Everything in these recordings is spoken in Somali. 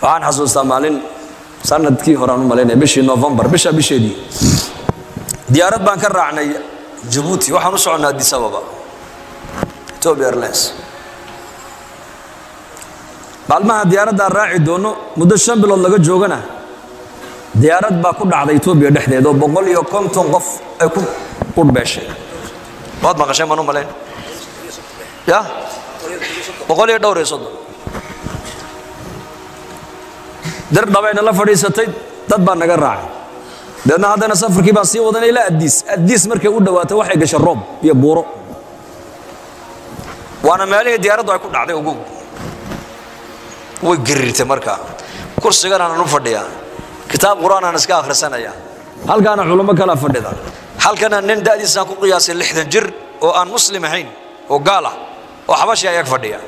waxaan xasuustaa maalin sanadkii hore aan u maleynay bishii November bisheedii diyaarad baan ka raacnay Djibouti waxaan u soconaa Addis Ababa Ethiopia Airlines maalmaha diyaaradda raaci doono muddo 5 bilood laga joogana diyaarad baa ku dhacday Ethiopia dhexdeeda 150 qof ay ku qudbeeshay waad maqashay ma maleyn ya 100 dar dhabayna la fadhiisatay dad baa naga raacay dadna hadana safarkii baan sii wadanay ilaa Addis markay u dhawaatay waxay gashay roob iyo buuro waana meelihii diyaaraddu ay ku dhacday ugu way girirtay markaa kursigan aan u fadhiyaa kitaab quraan aan iska akhrisanaya halkaana culimo kala fadhida halkana nin daadiisa ku qiyaasay 60 jir oo aan muslim ahayn oo gaal ah oo xabashi ay fadhiya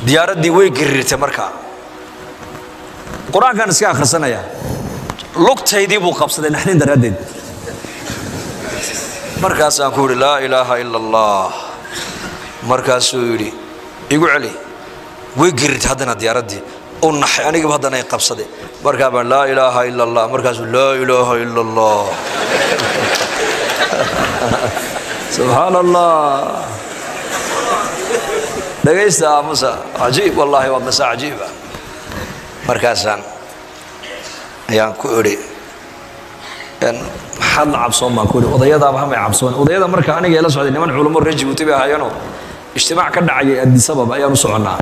diyaaradii way girirtay markaa quraan kan iska akhrisanaya lugtaydii buu qabsaday naxdin daraadeed markaas aan ku yiri la ilaaha illa allah markaas uu yiri igu cali way girirtay hadana diyaaradii oo naxay aniga hadana ay qabsaday markaa baan la ilaaha illa allah markaas la ilaaha illa allah subhanallah dhageysta musa ajiib wallahi wa masa ajiiba markaasaan ayaan ku iri maxaad la cabsoon baan ku iri odayadaaba hamay cabsoon odayada marka aniga ila socday niman culimo reer Djibouti bay ahaayeen ijtimaac ka dhacay Addis Ababa ayaan u soconaa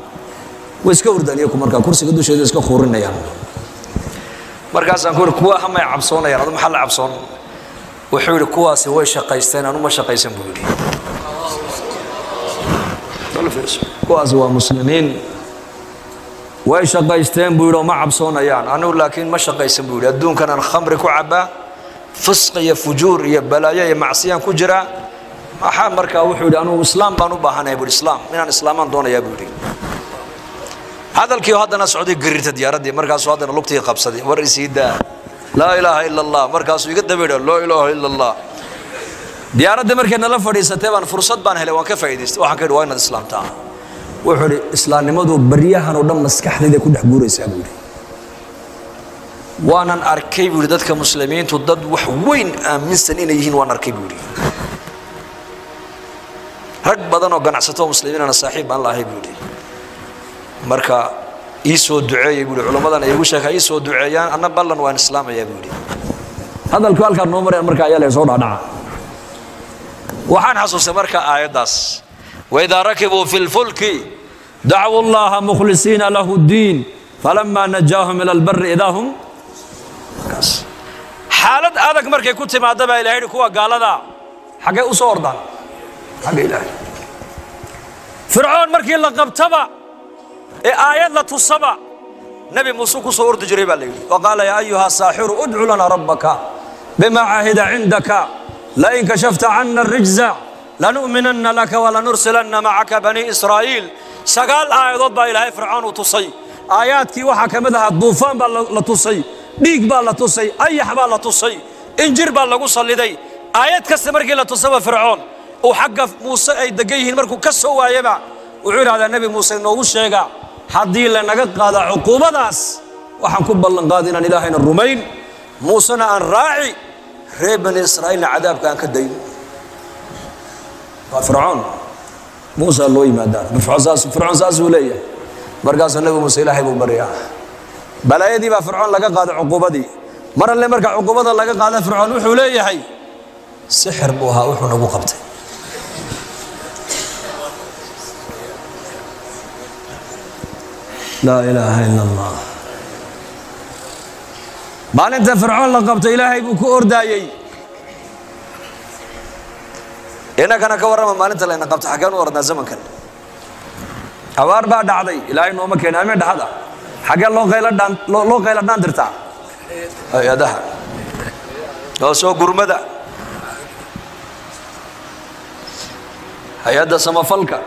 way iska hurdaniyo marka kursiga dusheeda iska khoorinayaan markaasaan ku iri kuwa hamay cabsoonayaan adoo maxaa la cabsoon wuxuu iri kuwaasi way shaqaysteen anu ma shaqaysan buu iri kuwaasi waa muslimiin way shaqaysteen buu iri ma cabsoonayaan anu laakiin ma shaqaysan buu iri adduunkan aan khamri ku cabaa fisq iyo fujuur iyo balaayo iyo macsiyan ku jira waxa marka wuxuu iri anu islaam baan u baahanahay buu islaam inaan islaaman doonayaa buu iri hadalkii hadana Saudi girirta diyaaradii markaas hadana lugtii qabsaday war isiida la ilaaha illa allah markaas iga dabeeyo la ilaaha illa allah diyaaradda markay nala fadhiisatay baan fursad baan helay waan ka faa'iideystay waxaan ka dhawaa inaad islaamta wuxuu iri islaamnimadu bariyahan oo dhan maskaxdayda ku dhex guuraysaa buu iri waanan arkay buu dadka muslimiintu dad wax weyn aaminsan inay yihiin waan arkay buu iri rag badan oo ganacsato muslimiin ana saaxiib aan laahay buu iri marka iisoo duceeyay buu culamadan ay ugu sheekay iisoo duceeyaan anna ballan waan islaamaya buu iri hadalku halka noo maray marka ayaa la soo dhaadhaca waxaan xasuustay marka aayadaas وإذا ركبوا في الفلك دعوا الله مخلصين له الدين فلما نجاهم إلى البر إذا هم حالة هذاك مركي كنت مع دبا إلهي كوا قال هذا حاجة أصور ده حاجة إلهي فرعون مركي لقب تبع آيات لا تصبع نبي موسى صور تجربة لي وقال يا أيها الساحر ادع لنا ربك بما عهد عندك لئن كشفت عنا الرجز لنؤمنن لك ولنرسلن معك بني إسرائيل سقال آيات با إلهي فرعون وتصي آياتك وحا كمدها الضوفان با لتصي ديق با لتصي أيح با لتصي إنجر با لقصة لدي آيات كستمركي لتصوى فرعون وحق موسى أي دقيه مركو كسوا يبع وعير هذا النبي موسى إنه الشيقة حدي لنا قاد عقوبة داس وحنكب الله قادنا إلهنا الرومين موسى أن راعي ريب بني إسرائيل عذاب كان كدين فرعون موسى الله يمدار فرعون ساس وليه مرقاس النبي موسى إلهي ببريا بلا يدي با فرعون لقى قاد عقوبة دي مرة اللي مرقع عقوبة لقى قاد فرعون وحو ليه حي سحر بوها وحو نبو قبته لا إله إلا الله ما أنت فرعون لقبت إلهي بكو أردايي إنا كان كورما ما أنت لأن قبت حقان وردنا زمن كان أوار بعد عضي إلهي نوما كان أمين هذا حقان لو غيلا دان درتا يا ده لو سو قرمدا هيا ده سما فلكا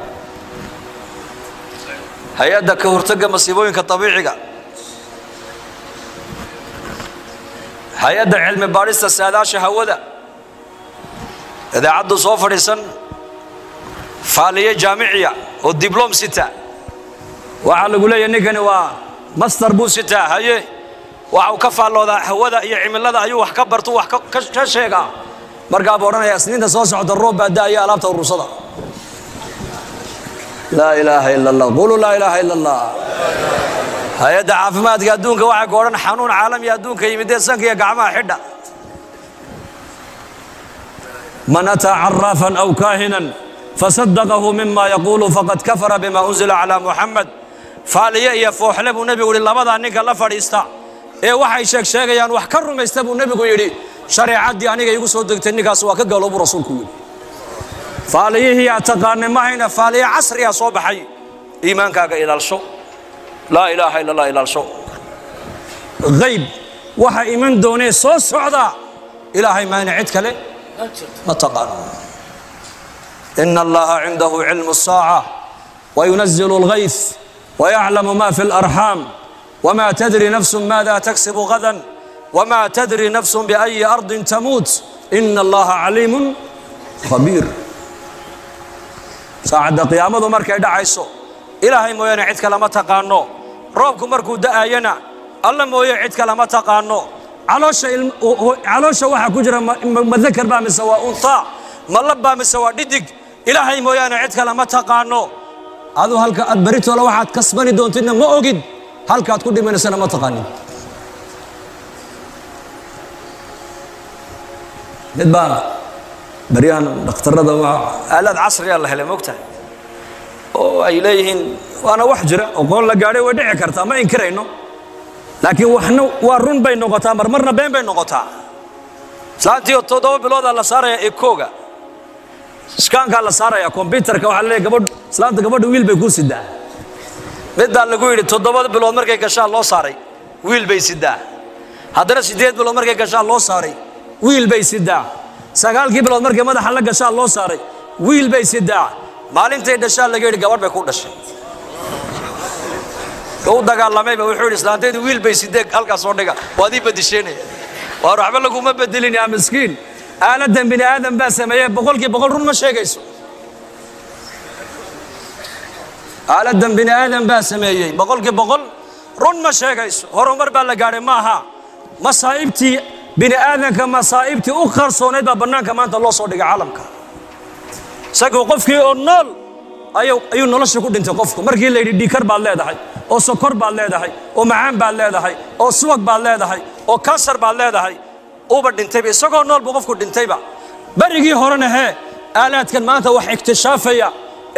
هيا ده كهرتقى مصيبوين كطبيعي هيا ده علم باريستا ساداشة هودا إذا عدوا صوفر سن فعالية جامعية والدبلوم 6 وعلى قولي نكني ماستر بوسيتا هاي وعو كفى الله ذا هوذا يعمل لذا أيوه وحكبرت وحكشيقا مرقا بورنا يا سنين تصوص عد الروب بعد يا ألابته الرصدة لا إله إلا الله قولوا لا إله إلا الله هيا دعا في ما تقدونك واحد قولنا حنون عالم يدونك يمدي سنك يا قعما حدة من أتى عرافا أو كاهنا فصدقه مما يقول فقد كفر بما أنزل على محمد فاليا فوحلب النبي ولله بدا نيك الله فريستا اي waxay sheegayaan wax ka rumaysta buu nabigu yiri shariicadii aniga igu soo degtay ninkaas waa ka galoobu rasuulku yiri faaliyihi taqaanay mahayna faaliya casriya soo baxay iimaankaaga ilaalsho la ilaaha illa allah ilaalsho ghaib waxa iman doonay soo socda ilaahay ma cid kale ma taqaan inna allaha indahu ilmu as-sa'a wa yunzilu al-ghayth wa ya'lamu ma fi al-arham وما تدري نفس ماذا تكسب غدا وما تدري نفس بأي أرض تموت إن الله عليم خبير ساعد قيامته مركا دعيسو إلهي مويا عيد كلمة تقانو روبكم مركو دعينا الله مويا عيد كلمة تقانو علوش واحد كجرا مذكر بام سوا أنثى ملب بام سوا ديدك إلهي مويا عيد كلمة تقانو هذا هلك أدبريت ولا واحد كسبني دونتنا ما أوجد halkaad ku dhimanaysan ma taqaanin midba bariyan dhakhtarada waa aalad casri ah la helay moogtahay oo ay leeyihiin waana wax jira oo qoon la gaaray way dhici kartaa ma inkirayno laakiin waxna waa run bay noqotaa marmarna been bay noqotaa saantii 7 bilood la saaraya ekooga iskaanka la saaraya computerka waxa la gabadh islaanta gabadh wiil bay ku sidaa midda lagu yiri 7 bilood markay gashaa loo saaray wiil bay sidaa haddana 8 bilood markay gashaa loo saaray wiil bay sidaa 9 bilood markay madaxa la gashaa loo saaray wiil bay sidaa maalintay dhashaa laga yiri gabadh bay ku dhashay oo dagaalamay wuxuu yiri islaanteedu wiil bay sidee halka soo dhiga waadi badisheynay waa waxba lagu ma bedelin ya miskiin aaladan bini aadam baa sameeyay 100% run ma sheegayso aaladan bini aadam baa sameeyay 100% run ma sheegayso horumar baa la gaaray maaha masaa'ibtii bini aadamka masaa'ibtii u qarsoonayd baa banaanka maanta loo soo dhigay caalamka sagoo qofkii oo nool ayuu nolosha ku dhintay qofku markii la yiri dhiikar baad leedahay oo sokor baad leedahay oo macaan baad leedahay oo suwag baad leedahay oo kansar baad leedahay uba dhintay isagoo nool buu qofku dhintayba barigii horena aalaadkan maanta wax iktishaafaya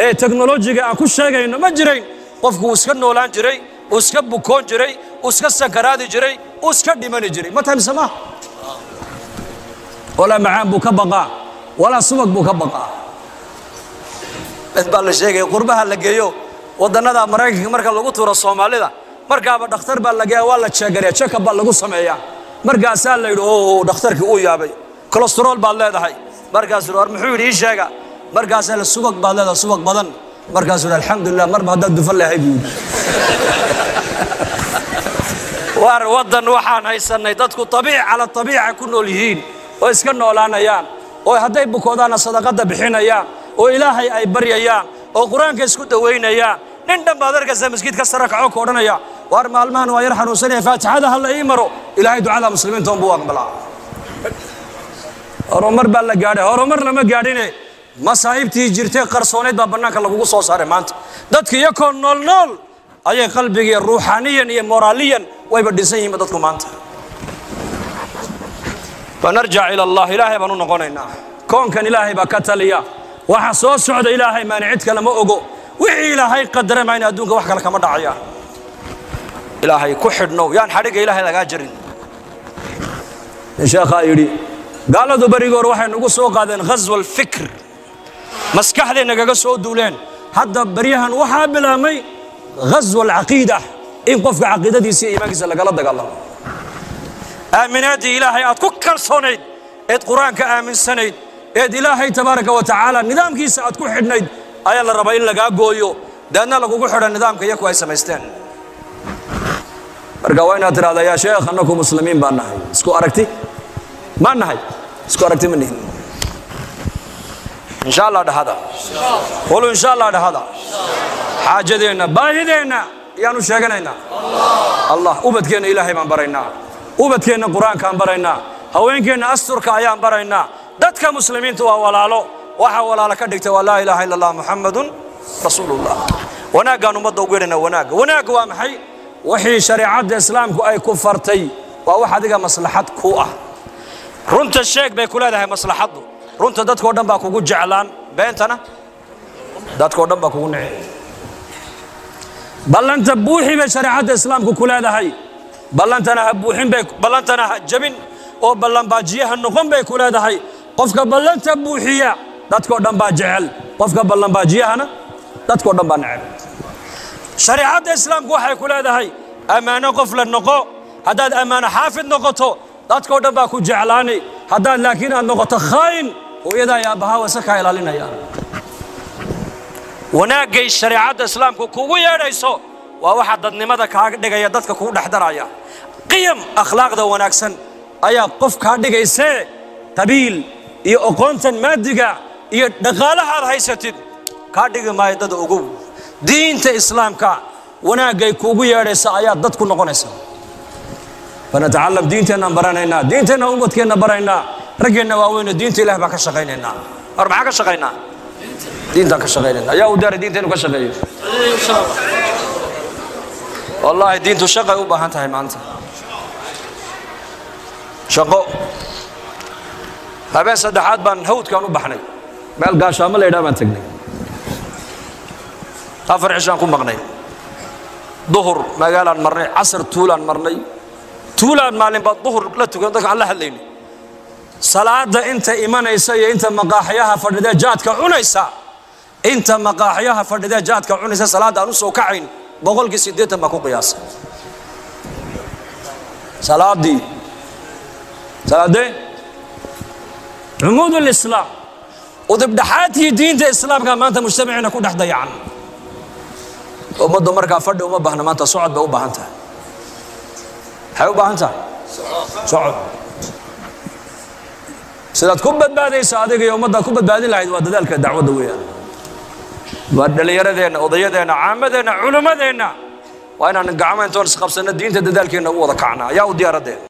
ee teknolojiga aan ku sheegayno ma jirayn qofku iska noolaan jiray iska bukoon jiray iska sakaraadi jiray iska dhimani jiray ma tahay sama wala macaan buu ka baqa wala subag buu ka baqa bal la sheegay qurbaha la geeyo wadanada Mareykanka marka lagu tuuro Soomaalida markaaba dhakhtar baa laga waa la check-gareeyaa check-up baa lagu sameeyaa markaas la yiraahdo oo dhakhtarkii uu yaabay cholesterol baa leedahay markaas muxuu yiri sheega markaas la subag baa leedahay subag badan markaas alxamdulillah marba hadda dufan lahayd war wadan waxaan haysanay dadku tabiic ala tabiica ku nool yihiin oo iska noolaanayaan oo hadday bukoodana sadaqada bixinayaan oo ilaahay ay baryayaan oo quraanka isku daweynayaan nin dhan baad arkaysa masjidka sarakaco ku oranaya war maalmahan waa yar xanuunsanay faatixada hal ay maro ilaahay ducada muslimiinta buu aqbalaa horumar baa la gaaray horumar lama gaadhine masaa'ibtii jirtay qarsooneed baa banaanka lagu soo saaray maanta dadka iyakoo nool ayay qalbiga ruuxaniyan iyo moraaliyan wayba dhisan yihiin dadku maanta fanarja ila allah ilaahay banu noqonaynaa koonkan ilaahay baa ka taliya waxa soo socda ilaahay ma cid kale ma ogo wixii ilaahay qadaray ma in adduunka wax kale kama dhacayaan ilaahay ku xidhno yaan xariga ilaahay laga jarin sheekha yiri gaaladu barigoor waxay nagu soo qaadeen ghazwal fikr maskaxdeena kaga soo duuleen hadda bariyahan waxa bilaamay ghazwal aqiidah in qofka aqiidadiisa iyo iimaankiisa laga dagaalamo aaminaadi ilaahay aad ku kalsoonayd ee quraanka aaminsanayd ee ilaahay tabaaraka wa taala nidaamkiisa aad ku xidhnayd ayaa la rabaa in laga gooyo dadna lagu xidhan nidaamka iyagu ay sameysteen marka waa inaad tiraahdaa yaa sheekh annagu muslimiin baan nahay isku aragti ma nahay isku aragti ma nihin insha Allah dhahada qolo insha Allah dhahada xaajadeena baahideena yaanu sheeganaynaa الله وبدكينا إلهي من برينا وبدكينا قرآن كان برينا هوينكينا أستر كأيام برينا دتك مسلمين توا ولا له وحول على كدك ولا إله إلا الله محمد رسول الله وناقا نمضوا قرنا وناقا وامحي وحي شريعة الإسلام أي كفرتي وواحد مصلحة كوة رنت الشيخ بيقول هذا مصلحته رنت دتك ودم باكو جعلان بينتنا دتك ودم باكو نعي بل أنت بوحي بشريعة الإسلام كل هذا هاي بل أنت أنا بوحين بيك بل أنت أنا جبين أو بل أن باجيها النقم بيكل هذا هاي قفك بل أنت بوحية دتك ودم باجعل قفك بل أن باجيها أنا دتك ودم بنعم شريعة الإسلام كوحي كل هذا هاي أمانة قفل النقو هذا أمانة حافظ نقطه دتك ودم باكو جعلاني هذا لكن النقطة خاين وإذا يا بها وسكا إلى لنا يا وناقي الشريعة الإسلام كوكو يا ريسو وواحد النمذا كهذا يدتك كود حدرايا قيم أخلاق ذا وناكسن أيا قف كهذا يسي تبيل يأقونت مادجا يدخلها رئيسة كهذا ما يدد أقول دين الإسلام كا وناقي كوكو يا ريسو أيا دتك نقونسا فنتعلم دينتنا برانينا دينتنا أمتنا برانينا رجعنا وين دين الله بك شقينا أربعة شقينا دين ذاك شقينا يا ودار دين تنو كشقين والله دين تشقى وبهانتها ما أنت شقو هذا صدحات بان هود كانوا بحني بالقى شامل إذا ما تقني أفر عشان كم بغني ظهر ما قال مرني عصر طولان مرني طولان مالين بالظهر لا تقول ذاك الله الليل صلاة أنت إيمان يسوي أنت مقاحيها فردا جاتك عنيسا أنت مقاحيها فردا جاتك عنيسا صلاة نص وكعين بقولك سيدتها ما كو قياس صلاة دي عمود الإسلام وتبدأ حياتي دين الإسلام كما أنت مجتمعين كل أحد يعني وما دمرك فرد وما بهنا ما أنت صعد بأو بهنتها حيو بهنتها صعد سيدات كوبد بعدين صادق يوم مدة كوبد بعدين لا يدود ذلك الدعوة دوية ودل يردنا وضيدنا عامدنا علماءنا وأنا نقعمين تونس خمسة الدين تدلك إنه هو ذكرنا يا ودي أردين